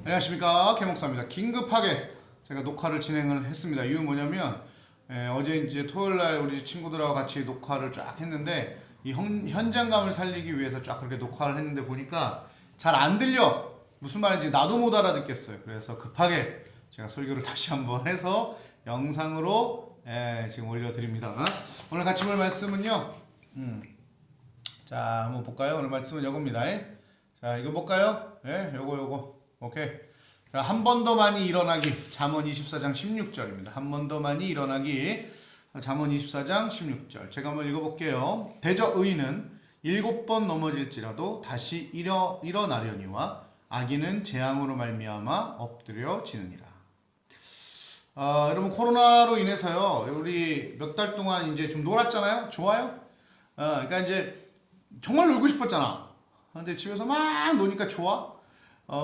안녕하십니까, 개목사입니다. 긴급하게 제가 녹화를 진행을 했습니다. 이유는 뭐냐면 어제 이제 토요일날 우리 친구들하고 같이 녹화를 쫙 했는데 이 현장감을 살리기 위해서 쫙 그렇게 녹화를 했는데 보니까 잘 안 들려. 무슨 말인지 나도 못 알아듣겠어요. 그래서 급하게 제가 설교를 다시 한번 해서 영상으로 지금 올려드립니다. 오늘 같이 볼 말씀은요. 자, 한번 볼까요? 오늘 말씀은 요겁니다. 자, 이거 볼까요? 요거. 오케이. 자, 한 번 더 많이 일어나기. 잠언 24장 16절입니다. 한 번 더 많이 일어나기. 잠언 24장 16절. 제가 한번 읽어볼게요. 대저 의인은 7번 넘어질지라도 다시 일어나려니와 악인은 재앙으로 말미암아 엎드려지느니라. 여러분, 코로나로 인해서요, 우리 몇 달 동안 이제 좀 놀았잖아요? 좋아요? 그러니까 이제 정말 놀고 싶었잖아. 근데 집에서 막 노니까 좋아?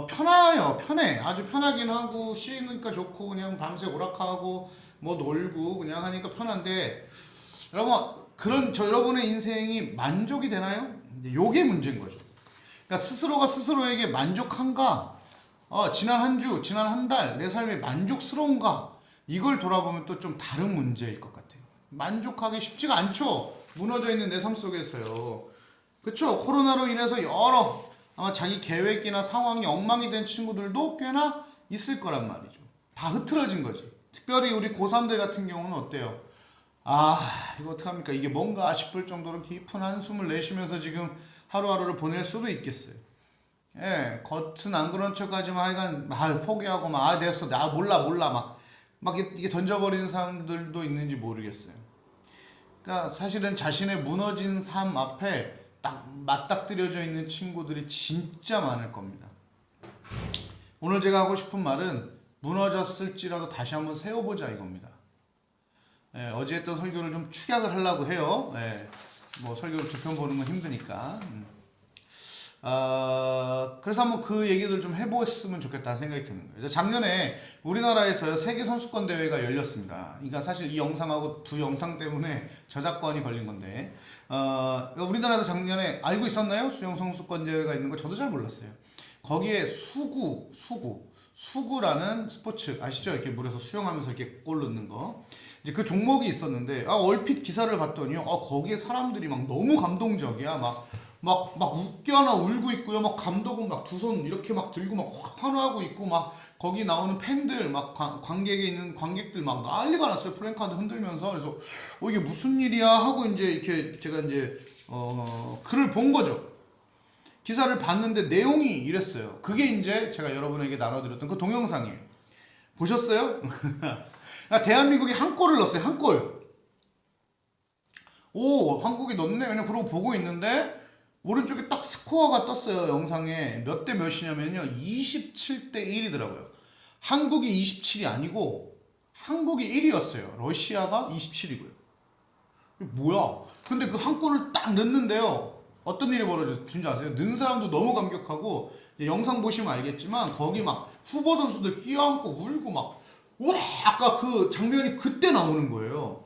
편해요. 편해. 아주 편하긴 하고, 쉬니까 좋고, 그냥 밤새 오락하고, 뭐 놀고, 그냥 하니까 편한데, 여러분, 여러분의 인생이 만족이 되나요? 이제 요게 문제인 거죠. 그러니까 스스로가 스스로에게 만족한가? 지난 한 주, 지난 한 달, 내 삶이 만족스러운가? 이걸 돌아보면 또 좀 다른 문제일 것 같아요. 만족하기 쉽지가 않죠. 무너져 있는 내 삶 속에서요. 그쵸? 코로나로 인해서 아마 자기 계획이나 상황이 엉망이 된 친구들도 꽤나 있을 거란 말이죠. 다 흐트러진 거지. 특별히 우리 고3들 같은 경우는 어때요? 이거 어떡합니까? 이게 뭔가 싶을 정도로 깊은 한숨을 내쉬면서 지금 하루하루를 보낼 수도 있겠어요. 겉은 안 그런 척 하지만 하여간 포기하고 됐어. 몰라. 막 이게 던져버리는 사람들도 있는지 모르겠어요. 그러니까 사실은 자신의 무너진 삶 앞에 딱 맞닥뜨려져 있는 친구들이 진짜 많을 겁니다. 오늘 제가 하고 싶은 말은 무너졌을지라도 다시 한번 세워보자 이겁니다. 어제 했던 설교를 좀 축약을 하려고 해요. 뭐 설교를 두 편 보는 건 힘드니까. 그래서 한번 그 얘기들 좀 해보았으면 좋겠다는 생각이 드는 거예요. 작년에 우리나라에서 세계 선수권 대회가 열렸습니다. 그러니까 사실 이 영상하고 두 영상 때문에 저작권이 걸린 건데, 우리나라도 작년에 알고 있었나요? 수영 선수권 대회가 있는 거 저도 잘 몰랐어요. 거기에 수구라는 스포츠 아시죠? 이렇게 물에서 수영하면서 이렇게 골 넣는 거. 이제 그 종목이 있었는데, 얼핏 기사를 봤더니요, 거기에 사람들이 막 너무 감동적이야. 막 웃겨나 울고 있고요. 막 감독은 막 두 손 이렇게 막 들고 막 환호하고 있고, 막 거기 나오는 팬들, 막 관객에 있는 관객들 막 난리가 났어요. 플랜카드 흔들면서. 그래서 이게 무슨 일이야 하고 이제 이렇게 제가 이제 글을 본 거죠. 기사를 봤는데 내용이 이랬어요. 그게 이제 제가 여러분에게 나눠드렸던 그 동영상이에요. 보셨어요? 대한민국이 한 골을 넣었어요. 한 골. 한국이 넣네. 그냥 그러고 보고 있는데 오른쪽에 딱 스코어가 떴어요. 영상에 몇 대 몇이냐면요, 27대 1이더라고요. 한국이 27이 아니고 한국이 1이었어요. 러시아가 27이고요. 뭐야? 근데 그 한 골을 딱 넣는데요, 어떤 일이 벌어진 줄 아세요? 넣은 사람도 너무 감격하고, 영상 보시면 알겠지만 거기 막 후보 선수들 끼어안고 울고 막, 와, 아까 그 장면이 그때 나오는 거예요.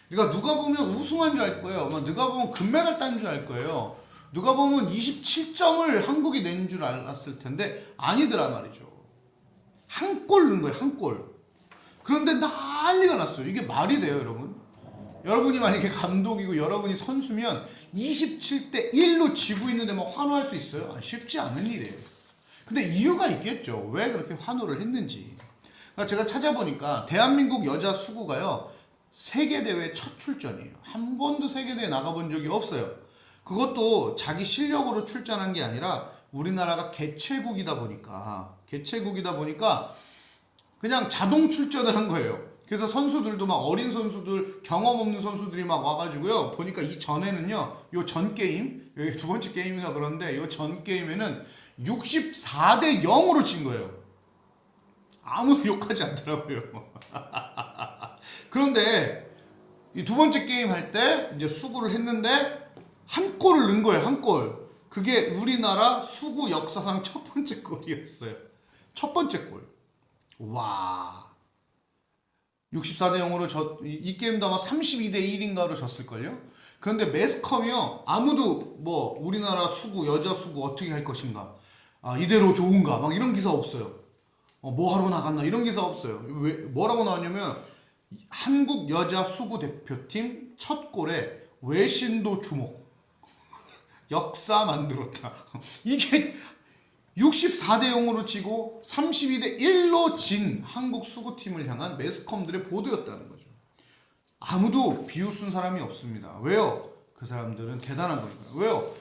그러니까 누가 보면 우승한 줄 알 거예요. 누가 보면 금메달 딴 줄 알 거예요. 누가 보면 27점을 한국이 낸 줄 알았을 텐데 아니더란 말이죠. 한 골 넣은 거예요. 한 골. 그런데 난리가 났어요. 이게 말이 돼요, 여러분? 여러분이 만약에 감독이고 여러분이 선수면 27대 1로 지고 있는데 막 환호할 수 있어요? 쉽지 않은 일이에요. 근데 이유가 있겠죠. 왜 그렇게 환호를 했는지. 그러니까 제가 찾아보니까 대한민국 여자 수구가요, 세계대회 첫 출전이에요. 한 번도 세계대회 나가본 적이 없어요. 그것도 자기 실력으로 출전한 게 아니라 우리나라가 개최국이다 보니까 그냥 자동 출전을 한 거예요. 그래서 선수들도 막 어린 선수들, 경험 없는 선수들이 막 와가지고요, 보니까 이 전에는요, 요 전 게임, 여기 두 번째 게임이가 그런데 요 전 게임에는 64대 0으로 진 거예요. 아무도 욕하지 않더라고요. 그런데 이 두 번째 게임 할 때 이제 수구를 했는데 한 골을 넣은 거예요. 한 골. 그게 우리나라 수구 역사상 첫 번째 골이었어요. 첫 번째 골. 와. 64대 0으로 이 게임도 아마 32대 1인가로 졌을걸요? 그런데 매스컴이요, 아무도 우리나라 수구, 여자 수구 어떻게 할 것인가, 이대로 좋은가, 막 이런 기사 없어요. 뭐 하러 나갔나 이런 기사 없어요. 왜 뭐라고 나왔냐면 한국 여자 수구 대표팀 첫 골에 외신도 주목. 역사 만들었다. 이게 64대 0으로 지고 32대 1로 진 한국 수구팀을 향한 매스컴들의 보도였다는 거죠. 아무도 비웃은 사람이 없습니다. 왜요? 그 사람들은 대단한 거니까요. 왜요?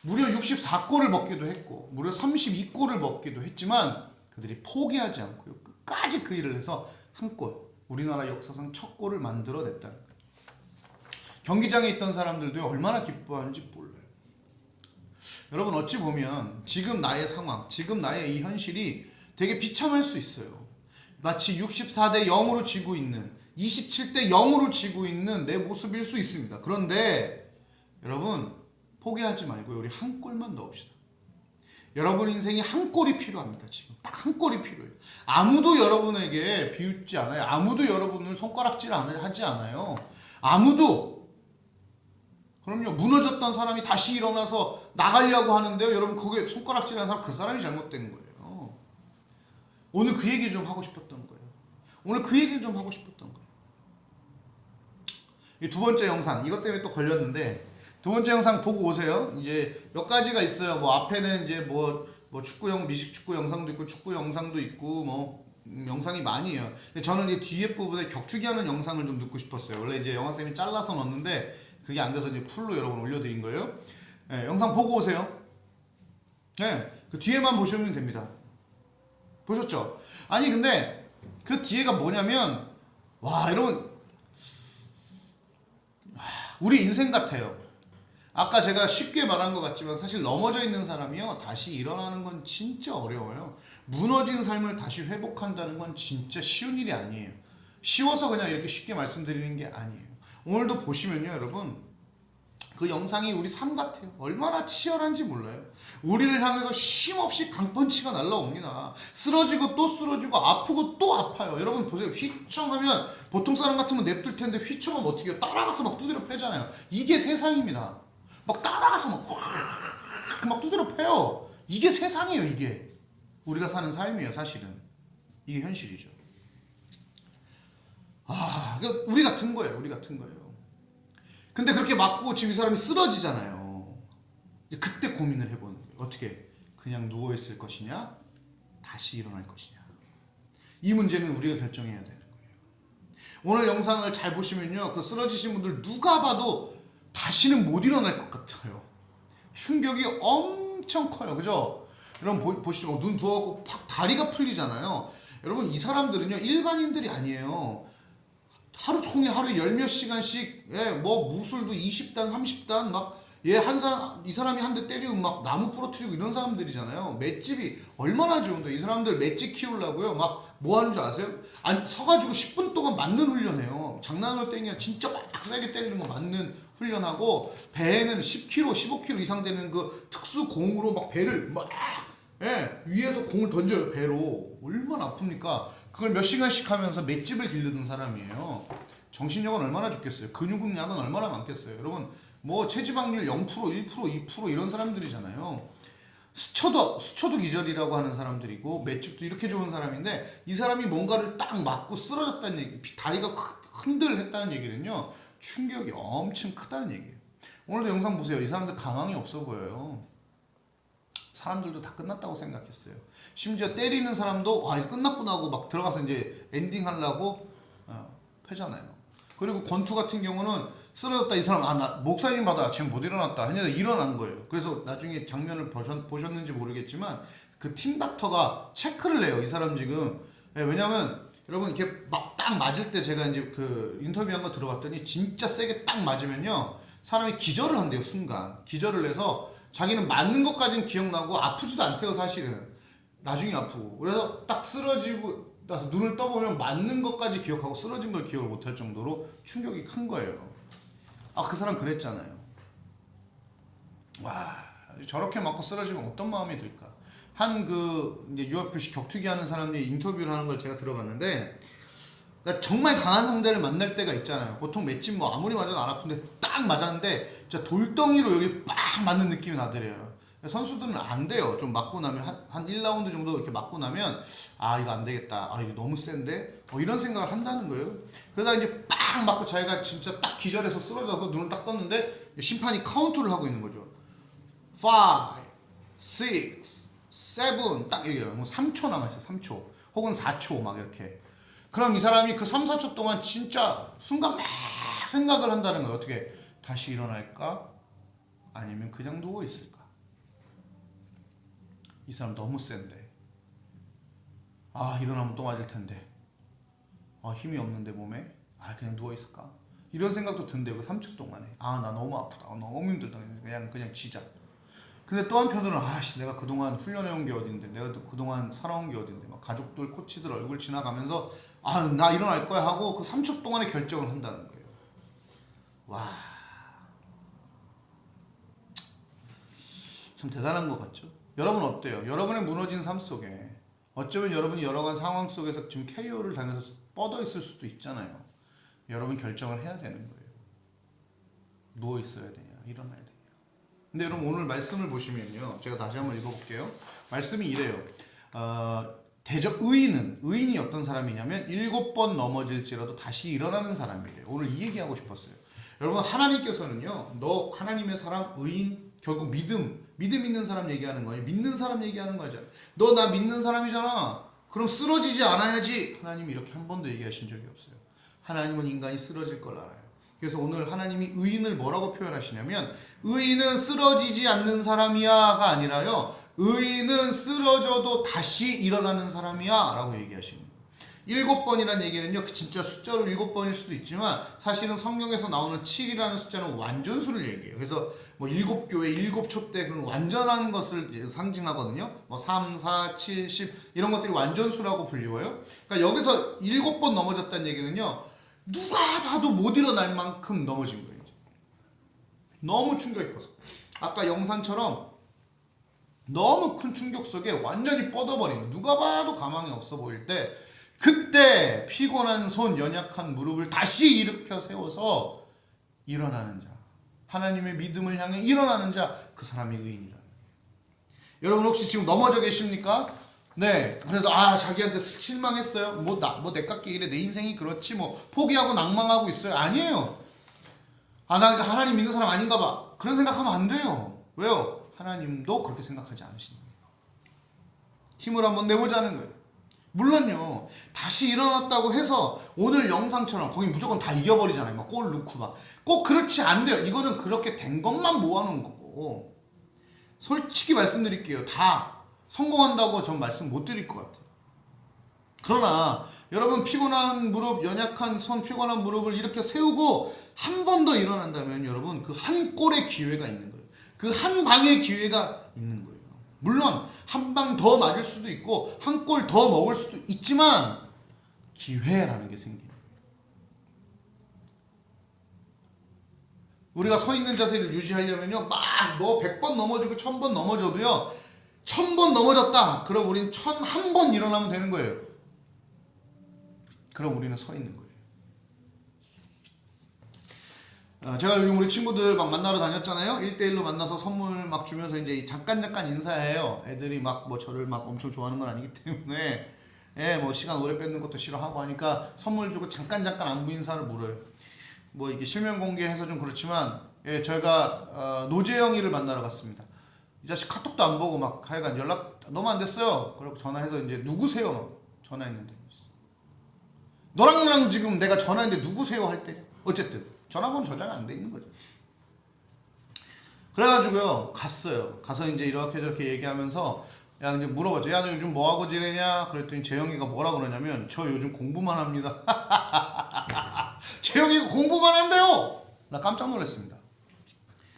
무려 64골을 먹기도 했고 무려 32골을 먹기도 했지만 그들이 포기하지 않고요. 끝까지 그 일을 해서 한 골, 우리나라 역사상 첫 골을 만들어냈다는 거예요. 경기장에 있던 사람들도 얼마나 기뻐하는지 몰라요. 여러분 어찌 보면 지금 나의 상황, 지금 나의 이 현실이 되게 비참할 수 있어요. 마치 64대 0으로 지고 있는 27대 0으로 지고 있는 내 모습일 수 있습니다. 그런데 여러분 포기하지 말고 우리 한 골만 넣읍시다. 여러분 인생이 한 골이 필요합니다. 지금 딱 한 골이 필요해요. 아무도 여러분에게 비웃지 않아요. 아무도 여러분을 손가락질 하지 않아요. 아무도. 그럼요. 무너졌던 사람이 다시 일어나서 나가려고 하는데요. 여러분 그게 손가락질하는 사람 그 사람이 잘못된 거예요. 오늘 그 얘기 좀 하고 싶었던 거예요. 오늘 그 얘기를 좀 하고 싶었던 거예요. 이 두 번째 영상 이것 때문에 또 걸렸는데 두 번째 영상 보고 오세요. 이제 몇 가지가 있어요. 뭐 앞에는 이제 뭐 축구용 미식 축구 영상도 있고 축구 영상도 있고 뭐 영상이 많이 해요. 근데 저는 이 뒤에 부분에 격투기 하는 영상을 좀 넣고 싶었어요. 원래 이제 영화쌤이 잘라서 넣었는데 그게 안 돼서 이제 풀로 여러분 올려드린 거예요. 네, 영상 보고 오세요. 네, 그 뒤에만 보시면 됩니다. 보셨죠? 아니 근데 그 뒤에가 뭐냐면 와 여러분 우리 인생 같아요. 아까 제가 쉽게 말한 것 같지만 사실 넘어져 있는 사람이요 다시 일어나는 건 진짜 어려워요. 무너진 삶을 다시 회복한다는 건 진짜 쉬운 일이 아니에요. 쉬워서 그냥 이렇게 쉽게 말씀드리는 게 아니에요. 오늘도 보시면요 여러분 그 영상이 우리 삶 같아요. 얼마나 치열한지 몰라요. 우리를 향해서 쉼없이 강펀치가 날라옵니다. 쓰러지고 또 쓰러지고 아프고 또 아파요. 여러분 보세요. 휘청하면 보통 사람 같으면 냅둘 텐데 휘청하면 어떻게 해요? 따라가서 막 두드려 패잖아요. 이게 세상입니다. 막 따라가서 막 두드려 패요. 이게 세상이에요. 이게 우리가 사는 삶이에요. 사실은 이게 현실이죠. 그러니까 우리 같은 거예요. 우리 같은 거예요. 근데 그렇게 맞고 지금 이 사람이 쓰러지잖아요. 그때 고민을 해보는 거예요. 어떻게 그냥 누워있을 것이냐 다시 일어날 것이냐. 이 문제는 우리가 결정해야 되는 거예요. 오늘 영상을 잘 보시면요 그 쓰러지신 분들 누가 봐도 다시는 못 일어날 것 같아요. 충격이 엄청 커요. 그죠? 여러분 보시죠. 눈 부어갖고 팍 다리가 풀리잖아요. 여러분 이 사람들은요 일반인들이 아니에요. 하루 종일 하루에 열 몇 시간씩 뭐 무술도 20단 30단 막 이 사람이 한 대 때리고 막 나무 부러뜨리고 이런 사람들이잖아요. 맷집이 얼마나 좋은데 이 사람들 맷집 키우려고요 막 뭐 하는 줄 아세요? 서가지고 10분 동안 맞는 훈련해요. 장난으로 때리는 게 진짜 막 세게 때리는 거 맞는 훈련하고 배에는 10kg 15kg 이상 되는 그 특수 공으로 막 배를 막 위에서 공을 던져요. 배로 얼마나 아픕니까? 그걸 몇 시간씩 하면서 맷집을 기르던 사람이에요. 정신력은 얼마나 좋겠어요. 근육량은 얼마나 많겠어요. 여러분 뭐 체지방률 0% 1% 2% 이런 사람들이잖아요. 스쳐도 기절이라고 하는 사람들이고 맷집도 이렇게 좋은 사람인데 이 사람이 뭔가를 딱 맞고 쓰러졌다는 얘기, 다리가 흔들했다는 얘기는요 충격이 엄청 크다는 얘기예요. 오늘도 영상 보세요. 이 사람들 가망이 없어 보여요. 사람들도 다 끝났다고 생각했어요. 심지어 때리는 사람도 이거 끝났구나 하고 막 들어가서 이제 엔딩 하려고 패잖아요. 그리고 권투 같은 경우는 쓰러졌다 이 사람 나 목사님 받아 지금 못 일어났다 했는데 일어난 거예요. 그래서 나중에 장면을 보셨는지 모르겠지만 그 팀닥터가 체크를 해요. 이 사람 지금 왜냐면 여러분 이렇게 막 딱 맞을 때 제가 이제 그 인터뷰한 거 들어봤더니 진짜 세게 딱 맞으면요 사람이 기절을 한대요. 순간 기절을 해서 자기는 맞는 것까지는 기억나고 아프지도 않대요. 사실은 나중에 아프고. 그래서 딱 쓰러지고 나서 눈을 떠보면 맞는 것까지 기억하고 쓰러진 걸 기억을 못할 정도로 충격이 큰 거예요. 그 사람 그랬잖아요. 와 저렇게 맞고 쓰러지면 어떤 마음이 들까. 이제 UFC 격투기 하는 사람이 인터뷰를 하는 걸 제가 들어봤는데 그러니까 정말 강한 상대를 만날 때가 있잖아요. 보통 맷집 뭐 아무리 맞아도 안 아픈데 딱 맞았는데 진짜 돌덩이로 여기 빡 맞는 느낌이 나더래요. 선수들은 안 돼요. 좀 맞고 나면 한 1라운드 정도 이렇게 맞고 나면 아 이거 안 되겠다. 아 이거 너무 센데? 이런 생각을 한다는 거예요. 그러다 이제 빡 맞고 자기가 진짜 딱 기절해서 쓰러져서 눈을 딱 떴는데 심판이 카운트를 하고 있는 거죠. 5, 6, 7, 딱 얘기해요. 뭐 3초 남아있어요. 3초. 혹은 4초 막 이렇게. 그럼 이 사람이 그 3, 4초 동안 진짜 순간 막 생각을 한다는 거예요. 어떻게 다시 일어날까? 아니면 그냥 누워있을까? 이 사람 너무 센데. 아 일어나면 또 맞을 텐데. 아 힘이 없는데 몸에. 아 그냥 누워있을까? 이런 생각도 든대요. 그 3초 동안에. 아 나 너무 아프다. 너무 힘들다. 그냥 지자. 근데 또 한편으로는 아씨 내가 그동안 훈련해온 게 어딘데, 내가 그동안 살아온 게 어딘데, 막 가족들 코치들 얼굴 지나가면서 아 나 일어날 거야 하고 그 3초 동안에 결정을 한다는 거예요. 와 참 대단한 것 같죠? 여러분 어때요? 여러분의 무너진 삶 속에 어쩌면 여러분이 여러 가지 상황 속에서 지금 KO를 당해서 뻗어 있을 수도 있잖아요. 여러분 결정을 해야 되는 거예요. 누워 있어야 되냐, 일어나야 되냐. 근데 여러분 오늘 말씀을 보시면요, 제가 다시 한번 읽어볼게요. 말씀이 이래요. 의인이 어떤 사람이냐면 7번 넘어질지라도 다시 일어나는 사람이래요. 오늘 이 얘기하고 싶었어요. 여러분 하나님께서는요, 너 하나님의 사람, 의인, 결국 믿음 있는 사람 얘기하는 거예요. 믿는 사람 얘기하는 거죠. 너 나 믿는 사람이잖아. 그럼 쓰러지지 않아야지. 하나님이 이렇게 한 번도 얘기하신 적이 없어요. 하나님은 인간이 쓰러질 걸 알아요. 그래서 오늘 하나님이 의인을 뭐라고 표현하시냐면, 의인은 쓰러지지 않는 사람이야가 아니라요, 의인은 쓰러져도 다시 일어나는 사람이야 라고 얘기하시는 거예요. 7번이라는 얘기는요, 진짜 숫자로 7번일 수도 있지만 사실은 성경에서 나오는 7이라는 숫자는 완전수를 얘기해요. 그래서 뭐 7교회 7촛대 그런 완전한 것을 상징하거든요. 뭐 3, 4, 7, 10 이런 것들이 완전수라고 불리워요. 그러니까 여기서 7번 넘어졌다는 얘기는요, 누가 봐도 못 일어날 만큼 넘어진 거예요. 너무 충격이 컸어. 아까 영상처럼 너무 큰 충격 속에 완전히 뻗어버리면 누가 봐도 가망이 없어 보일 때, 그때 피곤한 손, 연약한 무릎을 다시 일으켜 세워서 일어나는 자, 하나님의 믿음을 향해 일어나는 자, 그 사람이 의인이라는 거예요. 여러분 혹시 지금 넘어져 계십니까? 네, 그래서 자기한테 실망했어요. 내 깎기 이래, 내 인생이 그렇지, 뭐 포기하고 낭망하고 있어요. 아니에요. 나 하나님 믿는 사람 아닌가 봐, 그런 생각하면 안 돼요. 왜요? 하나님도 그렇게 생각하지 않으시는 거예요. 힘을 한번 내보자는 거예요. 물론요, 다시 일어났다고 해서 오늘 영상처럼 거기 무조건 다 이겨버리잖아요. 막 골 넣고 막. 꼭 그렇지 않대요. 이거는 그렇게 된 것만 모아놓은 거고, 솔직히 말씀드릴게요. 다 성공한다고 전 말씀 못 드릴 것 같아요. 그러나 여러분 피곤한 무릎, 연약한 손, 피곤한 무릎을 이렇게 세우고 한 번 더 일어난다면 여러분 그 한 골의 기회가 있는 거예요. 그 한 방의 기회가 있는 거예요. 물론 한 방 더 맞을 수도 있고 한 골 더 먹을 수도 있지만 기회라는 게 생겨요. 우리가 서 있는 자세를 유지하려면요, 막 너 100번 넘어지고 1000번 넘어져도요, 1000번 넘어졌다 그럼 우린 1001번 일어나면 되는 거예요. 그럼 우리는 서 있는 거예요. 제가 요즘 우리 친구들 막 만나러 다녔잖아요. 1대1로 만나서 선물 막 주면서 이제 잠깐 인사해요. 애들이 막 뭐 저를 막 엄청 좋아하는 건 아니기 때문에, 뭐 시간 오래 뺏는 것도 싫어하고 하니까 선물 주고 잠깐 안부 인사를 물어요. 뭐 이게 실명 공개해서 좀 그렇지만, 저희가 노재영이를 만나러 갔습니다. 이 자식 카톡도 안 보고 막 하여간 연락 너무 안 됐어요. 그리고 전화해서 이제 누구세요? 막 전화했는데, 너랑 나랑 지금 내가 전화했는데 누구세요? 할 때 어쨌든 전화번호 저장이 안 돼 있는 거죠. 그래가지고요, 갔어요. 가서 이제 이렇게 저렇게 얘기하면서 야 이제 물어봤죠. 야 너 요즘 뭐 하고 지내냐? 그랬더니 재영이가 뭐라 그러냐면, 저 요즘 공부만 합니다. 재영이가 공부만 한대요. 나 깜짝 놀랐습니다.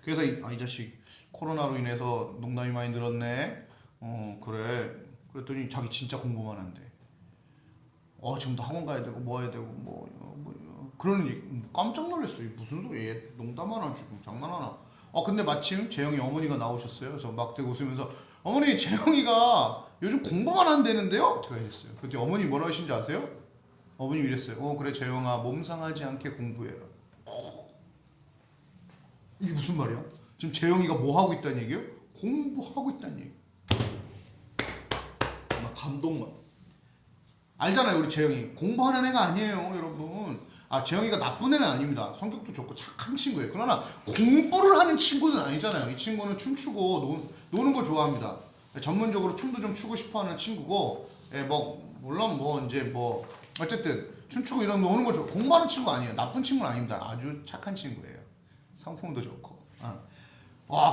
그래서 이 자식 코로나로 인해서 농담이 많이 늘었네. 그래. 그랬더니 자기 진짜 공부만 한대. 지금도 학원 가야 되고 뭐 해야 되고 뭐 그러는 얘기. 깜짝 놀랐어요. 무슨 소리야? 농담하나 지금 장난하나? 근데 마침 재영이 어머니가 나오셨어요. 그래서 막 되게 웃으면서, 어머니 재영이가 요즘 공부만 한다는데요? 제가 이랬어요. 그때 어머니 뭐라고 하신지 아세요? 어머님 이랬어요. 그래 재영아, 몸 상하지 않게 공부해라. 이게 무슨 말이야? 지금 재영이가 뭐 하고 있다는 얘기예요? 공부하고 있다는 얘기. 막 감동만. 알잖아요, 우리 재영이. 공부하는 애가 아니에요, 여러분. 재영이가 나쁜 애는 아닙니다. 성격도 좋고 착한 친구예요. 그러나 공부를 하는 친구는 아니잖아요. 이 친구는 춤추고 노는 거 좋아합니다. 전문적으로 춤도 좀 추고 싶어하는 친구고, 물론 어쨌든 춤추고 이런 노는 거 공부하는 친구 아니에요. 나쁜 친구는 아닙니다. 아주 착한 친구예요. 성품도 좋고.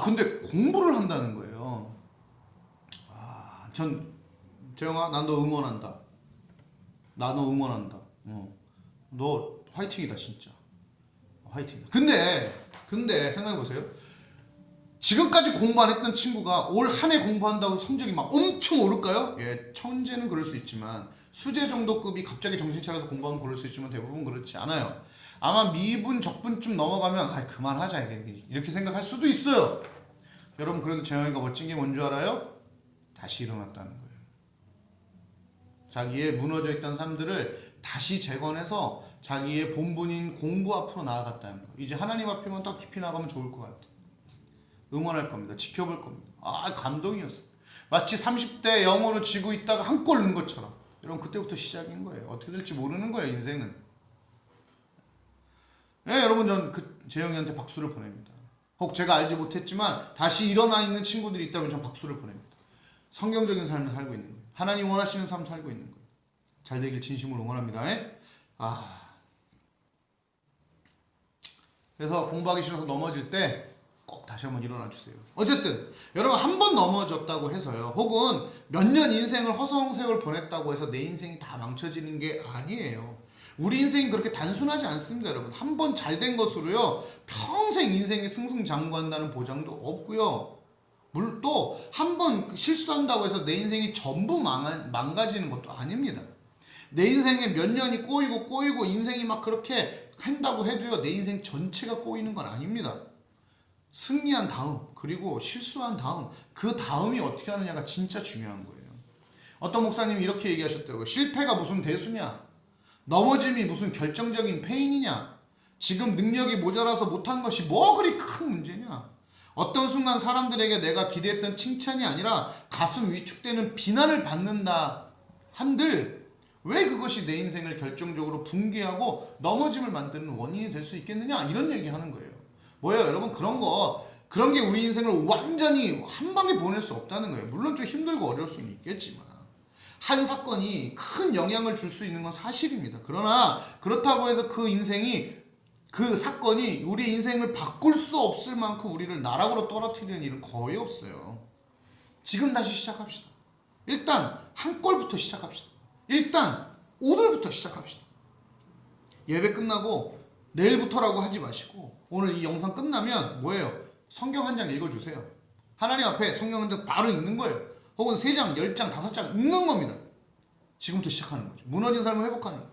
근데 공부를 한다는 거예요. 전 재영아, 난 너 응원한다. 나 너 응원한다. 너 화이팅이다, 진짜. 화이팅. 근데 생각해보세요. 지금까지 공부 안 했던 친구가 올 한 해 공부한다고 성적이 막 엄청 오를까요? 예, 천재는 그럴 수 있지만, 수재 정도 급이 갑자기 정신 차려서 공부하면 그럴 수 있지만 대부분 그렇지 않아요. 아마 미분, 적분쯤 넘어가면 그만하자 이렇게 생각할 수도 있어요. 여러분, 그래도 재영이가 멋진 게 뭔 줄 알아요? 다시 일어났다는 거예요. 자기의 무너져 있던 삶들을 다시 재건해서 자기의 본분인 공부 앞으로 나아갔다는 거. 이제 하나님 앞에만 더 깊이 나가면 좋을 것 같아요. 응원할 겁니다. 지켜볼 겁니다. 감동이었어요. 마치 30대 영어로 지고 있다가 한 골 넣은 것처럼. 여러분, 그때부터 시작인 거예요. 어떻게 될지 모르는 거예요, 인생은. 네, 여러분, 전 재영이한테 박수를 보냅니다. 혹 제가 알지 못했지만 다시 일어나 있는 친구들이 있다면 전 박수를 보냅니다. 성경적인 삶을 살고 있는 거예요. 하나님 원하시는 삶 살고 있는 거예요. 잘 되길 진심으로 응원합니다. 그래서 공부하기 싫어서 넘어질 때 꼭 다시 한번 일어나 주세요. 어쨌든 여러분, 한 번 넘어졌다고 해서요, 혹은 몇 년 인생을 허송세월 보냈다고 해서 내 인생이 다 망쳐지는 게 아니에요. 우리 인생이 그렇게 단순하지 않습니다, 여러분. 한 번 잘 된 것으로요 평생 인생이 승승장구한다는 보장도 없고요. 또 한 번 실수한다고 해서 내 인생이 전부 망가지는 것도 아닙니다. 내 인생에 몇 년이 꼬이고 인생이 막 그렇게 한다고 해도요, 내 인생 전체가 꼬이는 건 아닙니다. 승리한 다음, 그리고 실수한 다음, 그 다음이 어떻게 하느냐가 진짜 중요한 거예요. 어떤 목사님이 이렇게 얘기하셨더라고요. 실패가 무슨 대수냐? 넘어짐이 무슨 결정적인 패인이냐? 지금 능력이 모자라서 못한 것이 뭐 그리 큰 문제냐? 어떤 순간 사람들에게 내가 기대했던 칭찬이 아니라 가슴 위축되는 비난을 받는다 한들 왜 그것이 내 인생을 결정적으로 붕괴하고 넘어짐을 만드는 원인이 될 수 있겠느냐? 이런 얘기 하는 거예요. 뭐예요, 여러분? 그런 게 우리 인생을 완전히 한 방에 보낼 수 없다는 거예요. 물론 좀 힘들고 어려울 수는 있겠지만 한 사건이 큰 영향을 줄 수 있는 건 사실입니다. 그러나 그렇다고 해서 그 사건이 우리 인생을 바꿀 수 없을 만큼 우리를 나락으로 떨어뜨리는 일은 거의 없어요. 지금 다시 시작합시다. 일단 한 골부터 시작합시다. 일단 오늘부터 시작합시다. 예배 끝나고 내일부터라고 하지 마시고 오늘 이 영상 끝나면 뭐예요? 성경 한 장 읽어주세요. 하나님 앞에 성경 한 장 바로 읽는 거예요. 혹은 3장, 10장, 5장 읽는 겁니다. 지금부터 시작하는 거죠. 무너진 삶을 회복하는 거예요.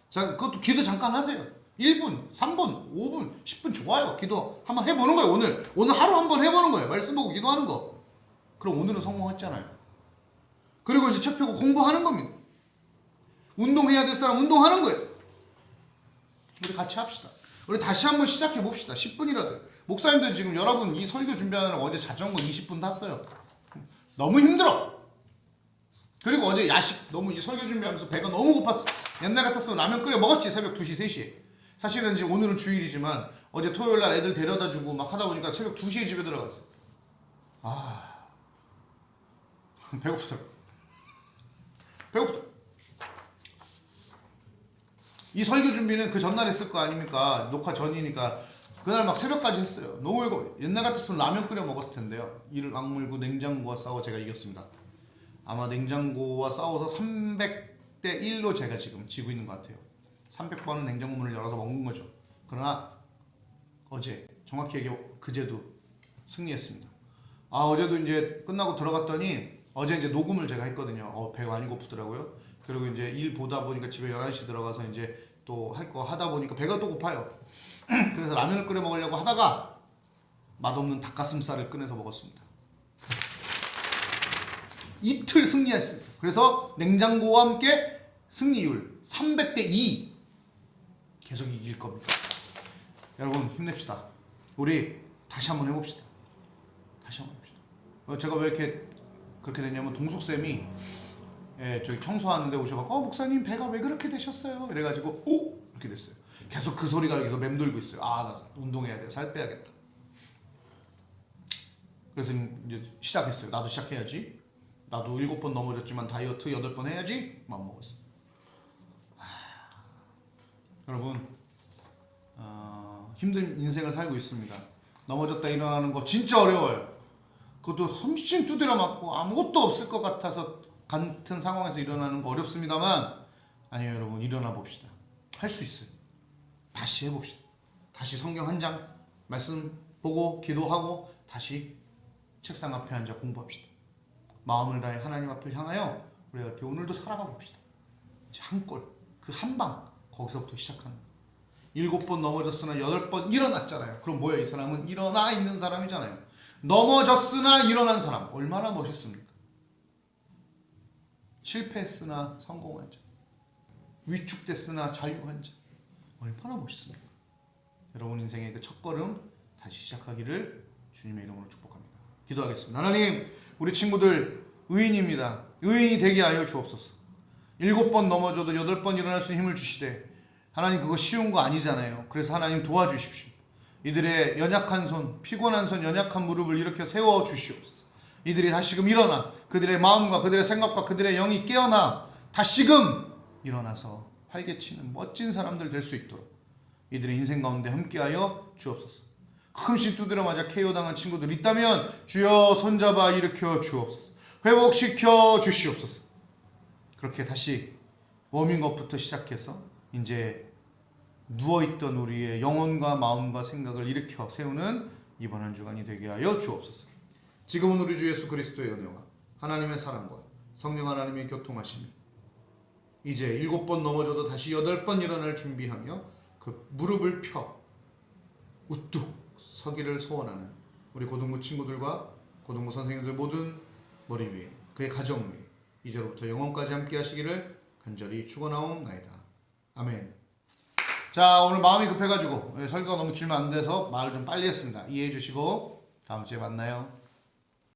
자, 그것도 기도 잠깐 하세요. 1분, 3분, 5분, 10분 좋아요. 기도 한번 해보는 거예요. 오늘 하루 한번 해보는 거예요. 말씀 보고 기도하는 거. 그럼 오늘은 성공했잖아요. 그리고 이제 책 펴고 공부하는 겁니다. 운동해야 될 사람 운동하는 거예요. 우리 같이 합시다. 우리 다시 한번 시작해 봅시다. 10분이라도. 목사님들 지금 여러분 이 설교 준비하느라 어제 자전거 20분 탔어요. 너무 힘들어. 그리고 어제 야식 너무 이 설교 준비하면서 배가 너무 고팠어. 옛날 같았으면 라면 끓여 먹었지. 새벽 2시, 3시에. 사실은 이제 오늘은 주일이지만 어제 토요일날 애들 데려다 주고 막 하다 보니까 새벽 2시에 집에 들어갔어. 배고프더라고. 이 설교 준비는 그 전날 했을 거 아닙니까? 녹화 전이니까 그날 막 새벽까지 했어요. 너무 외고 옛날 같았으면 라면 끓여 먹었을 텐데요. 이를 악물고 냉장고와 싸워 제가 이겼습니다. 아마 냉장고와 싸워서 300대 1로 제가 지금 지고 있는 것 같아요. 300번은 냉장고 문을 열어서 먹는 거죠. 그러나 어제 정확히 얘기해 그제도 승리했습니다. 어제도 이제 끝나고 들어갔더니 어제 이제 녹음을 제가 했거든요. 배가 많이 고프더라고요. 그리고 이제 일 보다 보니까 집에 11시 들어가서 이제 또 할 거 하다 보니까 배가 또 고파요. 그래서 라면을 끓여 먹으려고 하다가 맛없는 닭가슴살을 꺼내서 먹었습니다. 이틀 승리했습니다. 그래서 냉장고와 함께 승리율 300대 2 계속 이길 겁니다. 여러분 힘냅시다. 우리 다시 한번 해봅시다. 제가 왜 이렇게 그렇게 됐냐면 동숙쌤이 저기 청소하는데 오셔갖고 목사님 배가 왜 그렇게 되셨어요? 이래가지고 오! 이렇게 됐어요. 계속 그 소리가 여기서 맴돌고 있어요. 나 운동해야 돼. 살 빼야겠다. 그래서 이제 시작했어요. 나도 시작해야지. 나도 7번 넘어졌지만 다이어트 8번 해야지. 마음먹었어. 여러분 힘든 인생을 살고 있습니다. 넘어졌다 일어나는 거 진짜 어려워요. 그것도 험씬 두드려 맞고 아무것도 없을 것 같은 상황에서 일어나는 거 어렵습니다만 아니요 여러분 일어나 봅시다. 할 수 있어요. 다시 해봅시다. 다시 성경 한 장 말씀 보고 기도하고 다시 책상 앞에 앉아 공부합시다. 마음을 다해 하나님 앞을 향하여 우리가 이렇게 오늘도 살아가 봅시다. 한 골, 그 한 방 거기서부터 시작하는 거예요. 7번 넘어졌으나 8번 일어났잖아요. 그럼 뭐예요? 이 사람은 일어나 있는 사람이잖아요. 넘어졌으나 일어난 사람 얼마나 멋있습니까? 실패했으나 성공한 자, 위축됐으나 자유한 자 얼마나 멋있습니까? 여러분 인생의 그 첫걸음 다시 시작하기를 주님의 이름으로 축복합니다. 기도하겠습니다. 하나님 우리 친구들 의인입니다. 의인이 되게 하여 주옵소서. 7번 넘어져도 8번 일어날 수 있는 힘을 주시되 하나님 그거 쉬운 거 아니잖아요. 그래서 하나님 도와주십시오. 이들의 연약한 손, 피곤한 손, 연약한 무릎을 일으켜 세워 주시옵소서. 이들이 다시금 일어나 그들의 마음과 그들의 생각과 그들의 영이 깨어나 다시금 일어나서 활개치는 멋진 사람들 될 수 있도록 이들의 인생 가운데 함께하여 주옵소서. 흠씬 두드려 맞아 KO 당한 친구들 있다면 주여 손잡아 일으켜 주옵소서. 회복시켜 주시옵소서. 그렇게 다시 워밍업부터 시작해서 이제 누워있던 우리의 영혼과 마음과 생각을 일으켜 세우는 이번 한 주간이 되게 하여 주옵소서. 지금은 우리 주 예수 그리스도의 은혜와 하나님의 사랑과 성령 하나님의 교통하심이 이제 7번 넘어져도 다시 8번 일어날 준비하며 그 무릎을 펴 우뚝 서기를 소원하는 우리 고등부 친구들과 고등부 선생님들 모든 머리 위에 그의 가정 위에 이제로부터 영원까지 함께 하시기를 간절히 축원하옵나이다. 아멘. 자 오늘 마음이 급해가지고 설교가 너무 길면 안 돼서 말을 좀 빨리 했습니다. 이해해 주시고 다음 주에 만나요.